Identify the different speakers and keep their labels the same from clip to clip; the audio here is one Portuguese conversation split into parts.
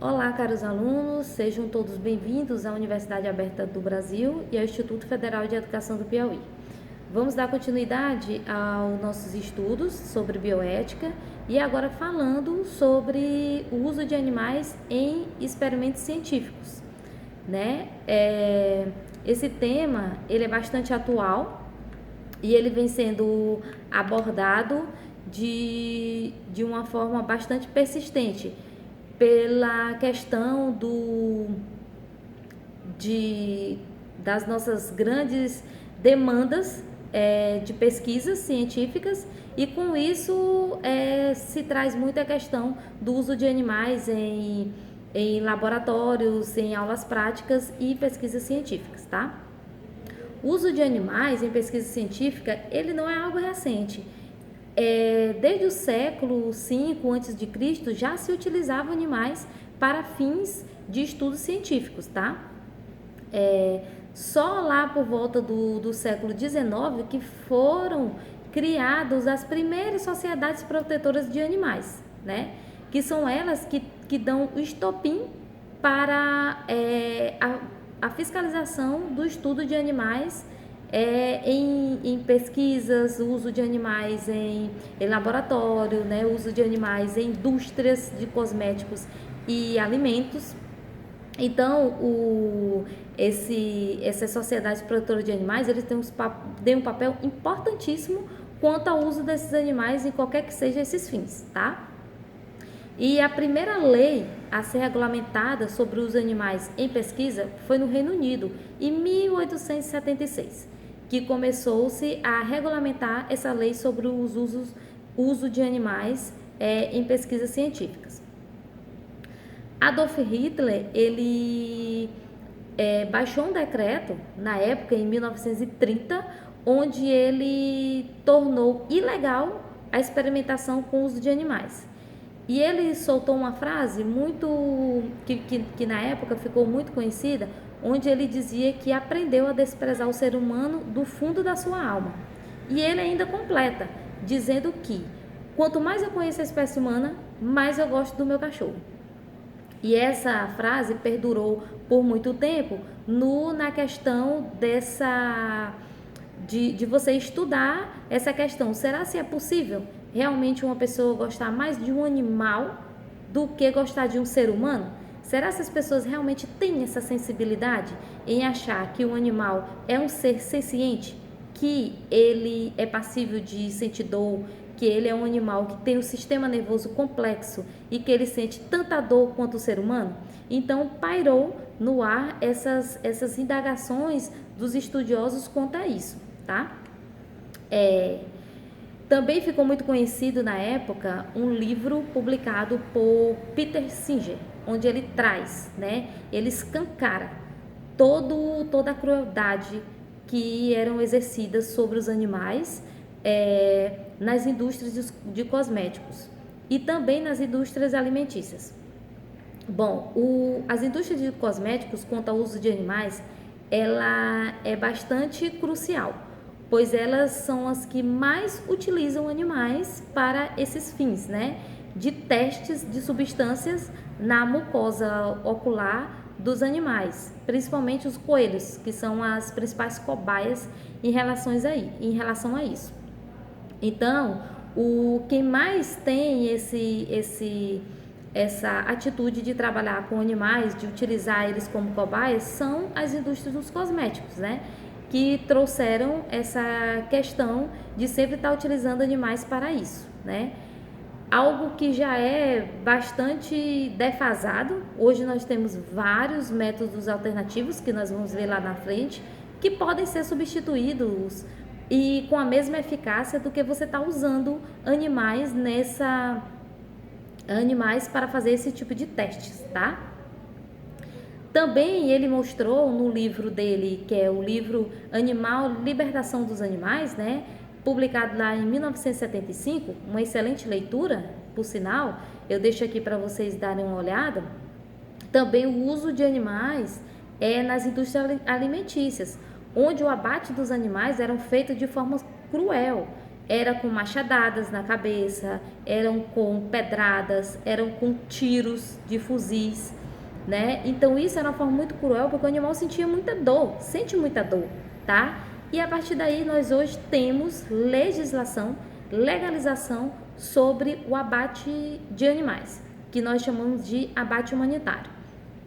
Speaker 1: Olá, caros alunos, sejam todos bem-vindos à Universidade Aberta do Brasil e ao Instituto Federal de Educação do Piauí. Vamos dar continuidade aos nossos estudos sobre bioética e agora falando sobre o uso de animais em experimentos científicos, né? Esse tema ele é bastante atual e ele vem sendo abordado de uma forma bastante persistente pela questão das nossas grandes demandas de pesquisas científicas e com isso se traz muito a questão do uso de animais em laboratórios, em aulas práticas e pesquisas científicas, tá? O uso de animais em pesquisa científica, ele não é algo recente. Desde o século V a.C. já se utilizavam animais para fins de estudos científicos, tá? Só lá por volta do século XIX que foram criadas as primeiras sociedades protetoras de animais, né? Que são elas que dão o estopim para a fiscalização do estudo de animais em pesquisas, o uso de animais em laboratório, né? O uso de animais em indústrias de cosméticos e alimentos. Então, essas sociedades produtoras de animais, eles têm um papel importantíssimo quanto ao uso desses animais em qualquer que seja esses fins, tá? E a primeira lei a ser regulamentada sobre os animais em pesquisa foi no Reino Unido, em 1876, que começou-se a regulamentar essa lei sobre o uso de animais em pesquisas científicas. Adolf Hitler, ele baixou um decreto, na época, em 1930, onde ele tornou ilegal a experimentação com o uso de animais. E ele soltou uma frase que na época ficou muito conhecida, onde ele dizia que aprendeu a desprezar o ser humano do fundo da sua alma. E ele ainda completa, dizendo que quanto mais eu conheço a espécie humana, mais eu gosto do meu cachorro. E essa frase perdurou por muito tempo na questão de você estudar essa questão. Será se é possível realmente uma pessoa gostar mais de um animal do que gostar de um ser humano? Será que as pessoas realmente têm essa sensibilidade em achar que um animal é um ser senciente, que ele é passível de sentir dor, que ele é um animal que tem um sistema nervoso complexo e que ele sente tanta dor quanto o ser humano? Então, pairou no ar essas indagações dos estudiosos quanto a isso, tá? Também ficou muito conhecido na época um livro publicado por Peter Singer, onde ele traz, né, ele escancara toda a crueldade que eram exercidas sobre os animais nas indústrias de cosméticos e também nas indústrias alimentícias. Bom, as indústrias de cosméticos quanto ao uso de animais, ela é bastante crucial, pois elas são as que mais utilizam animais para esses fins, né? De testes de substâncias na mucosa ocular dos animais, principalmente os coelhos, que são as principais cobaias em relação a isso. Então, quem mais tem essa atitude de trabalhar com animais, de utilizar eles como cobaias, são as indústrias dos cosméticos, né? Que trouxeram essa questão de sempre estar utilizando animais para isso, né? Algo que já é bastante defasado. Hoje nós temos vários métodos alternativos que nós vamos ver lá na frente, que podem ser substituídos e com a mesma eficácia do que você está usando animais para fazer esse tipo de testes, tá? Também ele mostrou no livro dele, que é o livro Animal, Libertação dos Animais, né? Publicado lá em 1975, uma excelente leitura, por sinal, eu deixo aqui para vocês darem uma olhada. Também o uso de animais nas indústrias alimentícias, onde o abate dos animais era feito de forma cruel era com machadadas na cabeça, eram com pedradas, eram com tiros de fuzis, né? Então isso era uma forma muito cruel, porque o animal sentia muita dor, sente muita dor, tá? E a partir daí nós hoje temos legislação, legalização sobre o abate de animais, que nós chamamos de abate humanitário.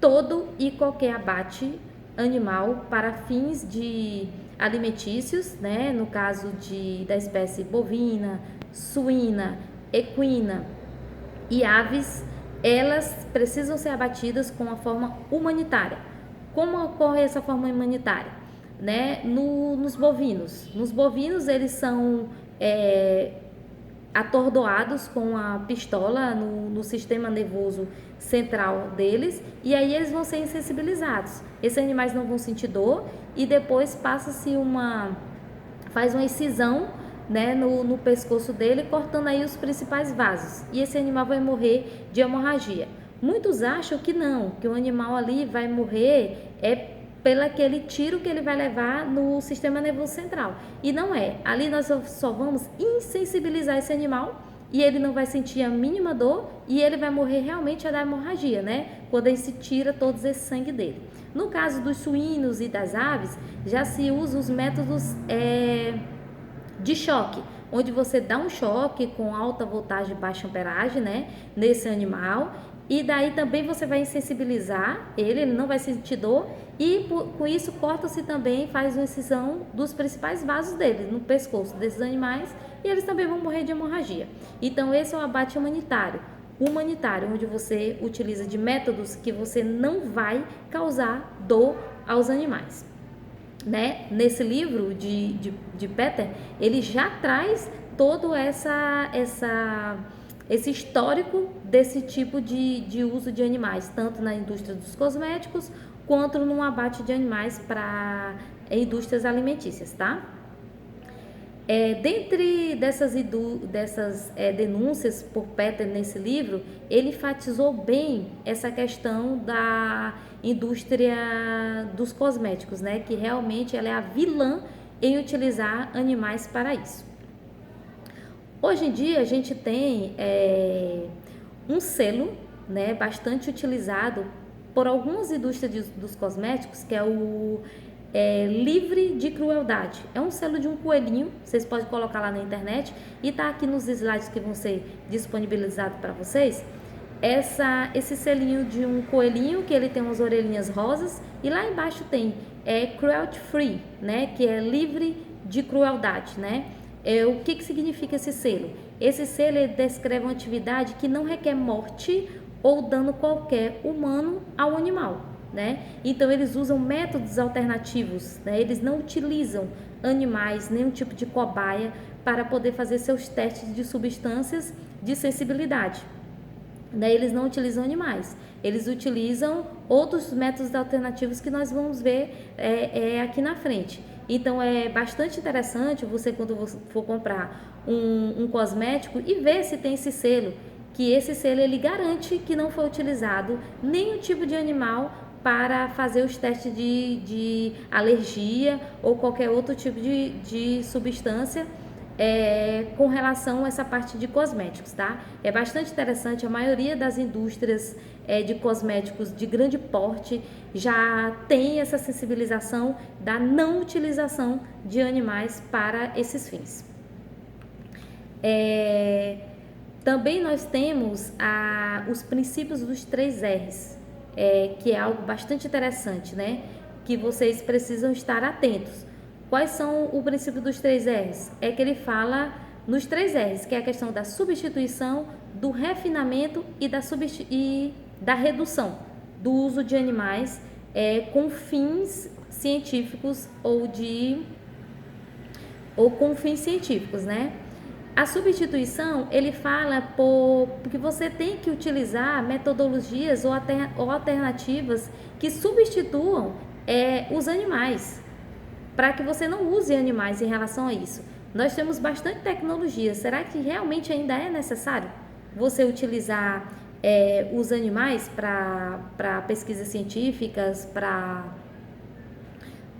Speaker 1: Todo e qualquer abate animal para fins de alimentícios, né? No caso da espécie bovina, suína, equina e aves, elas precisam ser abatidas com a forma humanitária. Como ocorre essa forma humanitária? Né? Nos bovinos. Nos bovinos, eles são atordoados com a pistola no sistema nervoso central deles, e aí eles vão ser insensibilizados. Esses animais não vão sentir dor, e depois faz uma incisão, né, no pescoço dele, cortando aí os principais vasos, e esse animal vai morrer de hemorragia. Muitos acham que não, que o animal ali vai morrer pelo aquele tiro que ele vai levar no sistema nervoso central, e não é. Ali nós só vamos insensibilizar esse animal, e ele não vai sentir a mínima dor, e ele vai morrer realmente da hemorragia, né, quando aí se tira todo esse sangue dele. No caso dos suínos e das aves, já se usa os métodos de choque, onde você dá um choque com alta voltagem e baixa amperagem, né, nesse animal, e daí também você vai insensibilizar ele não vai sentir dor, e com isso corta-se também, faz uma incisão dos principais vasos dele, no pescoço desses animais, e eles também vão morrer de hemorragia. Então esse é o abate humanitário, onde você utiliza de métodos que você não vai causar dor aos animais. Né? Nesse livro de Peter, ele já traz todo esse histórico desse tipo de uso de animais, tanto na indústria dos cosméticos quanto no abate de animais para indústrias alimentícias, tá? Dentre dessas denúncias por Peter nesse livro, ele enfatizou bem essa questão da indústria dos cosméticos, né? Que realmente ela é a vilã em utilizar animais para isso. Hoje em dia a gente tem um selo, né, bastante utilizado por algumas indústrias dos cosméticos, que é o livre de crueldade. É um selo de um coelhinho, vocês podem colocar lá na internet, e tá aqui nos slides que vão ser disponibilizados para vocês. Esse selinho de um coelhinho, que ele tem umas orelhinhas rosas, e lá embaixo tem cruelty free, né, que é livre de crueldade, né? O que significa esse selo? Esse selo descreve uma atividade que não requer morte ou dano qualquer humano ao animal, né? Então eles usam métodos alternativos, né? Eles não utilizam animais, nenhum tipo de cobaia para poder fazer seus testes de substâncias de sensibilidade, né? Eles não utilizam animais, eles utilizam outros métodos alternativos que nós vamos ver aqui na frente. Então é bastante interessante você, quando você for comprar um cosmético, e ver se tem esse selo, que esse selo ele garante que não foi utilizado nenhum tipo de animal para fazer os testes de alergia ou qualquer outro tipo de substância com relação a essa parte de cosméticos, tá? É bastante interessante, a maioria das indústrias de cosméticos de grande porte já tem essa sensibilização da não utilização de animais para esses fins. Também nós temos os princípios dos 3 R's, que é algo bastante interessante, né? Que vocês precisam estar atentos. Quais são o princípio dos 3 R's? É que ele fala nos 3 R's, que é a questão da substituição, do refinamento e da redução do uso de animais com fins científicos ou com fins científicos, né? A substituição, ele fala porque você tem que utilizar metodologias ou alternativas que substituam os animais, para que você não use animais em relação a isso. Nós temos bastante tecnologia. Será que realmente ainda é necessário você utilizar os animais para pesquisas científicas,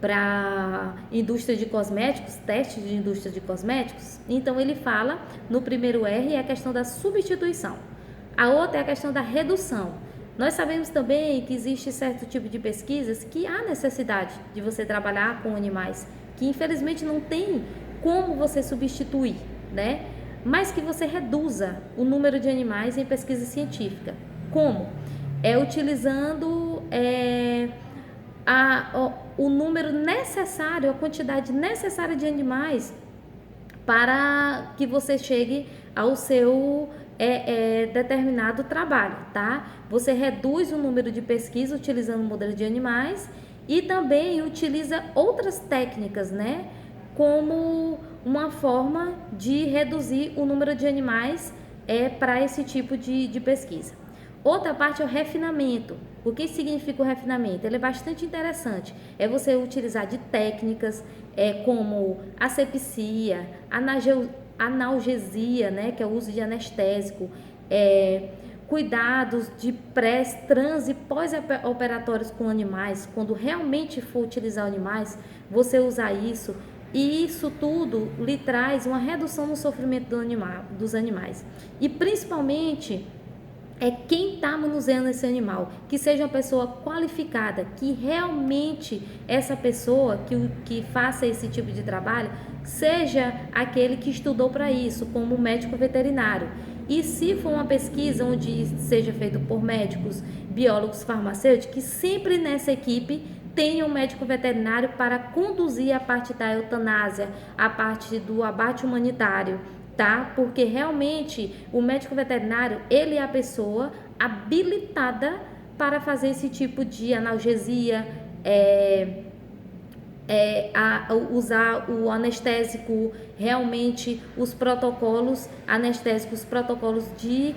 Speaker 1: para indústria de cosméticos, testes de indústria de cosméticos. Então ele fala no primeiro R é a questão da substituição. A outra é a questão da redução. Nós sabemos também que existe certo tipo de pesquisas que há necessidade de você trabalhar com animais, que infelizmente não tem como você substituir, né? Mas que você reduza o número de animais em pesquisa científica. Como? Utilizando o número necessário, a quantidade necessária de animais para que você chegue ao seu determinado trabalho, tá? Você reduz o número de pesquisa utilizando o modelo de animais e também utiliza outras técnicas, né? Como uma forma de reduzir o número de animais para esse tipo de pesquisa. Outra parte é o refinamento. O que significa o refinamento? Ele é bastante interessante. É você utilizar de técnicas como asepsia, analgesia, né, que é o uso de anestésico, cuidados de pré, trans e pós-operatórios com animais, quando realmente for utilizar animais, você usar isso, e isso tudo lhe traz uma redução no sofrimento dos animais. E principalmente quem está manuseando esse animal, que seja uma pessoa qualificada, que realmente essa pessoa que faça esse tipo de trabalho seja aquele que estudou para isso, como médico veterinário. E se for uma pesquisa onde seja feito por médicos, biólogos, farmacêuticos, que sempre nessa equipe tenha um médico veterinário para conduzir a parte da eutanásia, a parte do abate humanitário, tá? Porque realmente o médico veterinário, ele é a pessoa habilitada para fazer esse tipo de analgesia, usar o anestésico, realmente os protocolos anestésicos, protocolos de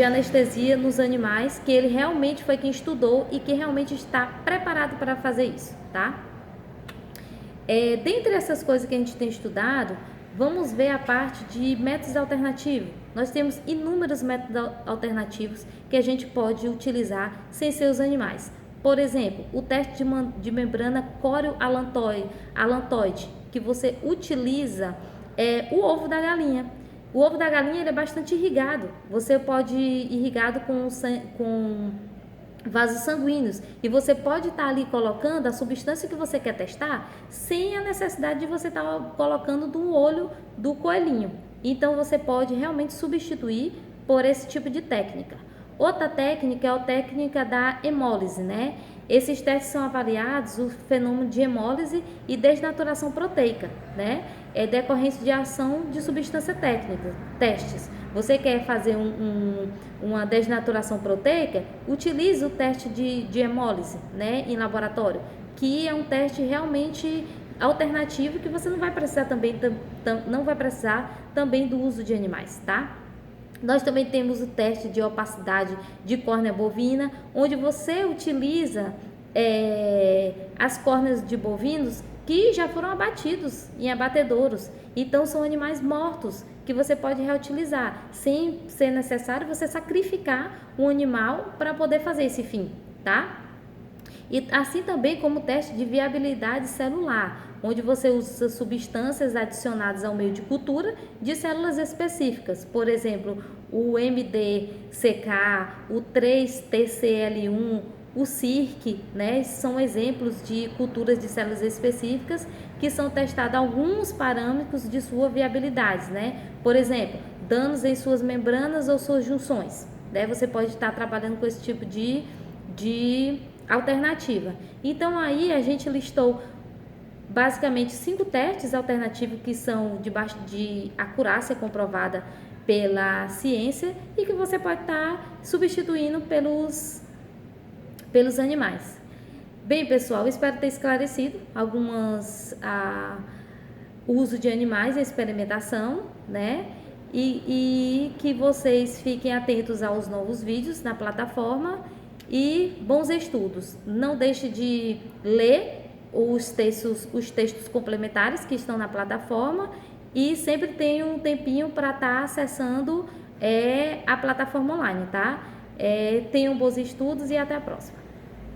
Speaker 1: anestesia nos animais, que ele realmente foi quem estudou e que realmente está preparado para fazer isso, tá? Dentre essas coisas que a gente tem estudado, vamos ver a parte de métodos alternativos. Nós temos inúmeros métodos alternativos que a gente pode utilizar sem ser os animais. Por exemplo, o teste de membrana córeo-alantoide, que você utiliza o ovo da galinha. O ovo da galinha ele é bastante irrigado. Você pode irrigado com vasos sanguíneos, e você pode estar ali colocando a substância que você quer testar sem a necessidade de você estar colocando do olho do coelhinho. Então você pode realmente substituir por esse tipo de técnica. Outra técnica é a técnica da hemólise, né? Esses testes são avaliados o fenômeno de hemólise e desnaturação proteica, né? Decorrência de ação de substância técnica, testes. Você quer fazer uma desnaturação proteica? Utilize o teste de hemólise, né, em laboratório, que é um teste realmente alternativo que você não vai precisar também do uso de animais, tá? Nós também temos o teste de opacidade de córnea bovina, onde você utiliza as córneas de bovinos que já foram abatidos em abatedouros. Então, são animais mortos que você pode reutilizar, sem ser necessário você sacrificar um animal para poder fazer esse fim, tá? E assim também como o teste de viabilidade celular, onde você usa substâncias adicionadas ao meio de cultura de células específicas, por exemplo, o MDCK, o 3-TCL1, o CIRC, né? São exemplos de culturas de células específicas que são testados alguns parâmetros de sua viabilidade, né? Por exemplo, danos em suas membranas ou suas junções, né? Você pode estar trabalhando com esse tipo de alternativa. Então aí a gente listou basicamente 5 testes alternativos que são de acurácia comprovada pela ciência e que você pode estar substituindo pelos animais. Bem, pessoal, espero ter esclarecido o uso de animais em experimentação, né? E que vocês fiquem atentos aos novos vídeos na plataforma e bons estudos. Não deixe de ler os textos complementares que estão na plataforma e sempre tenha um tempinho para estar acessando a plataforma online, tá? Tenham bons estudos e até a próxima.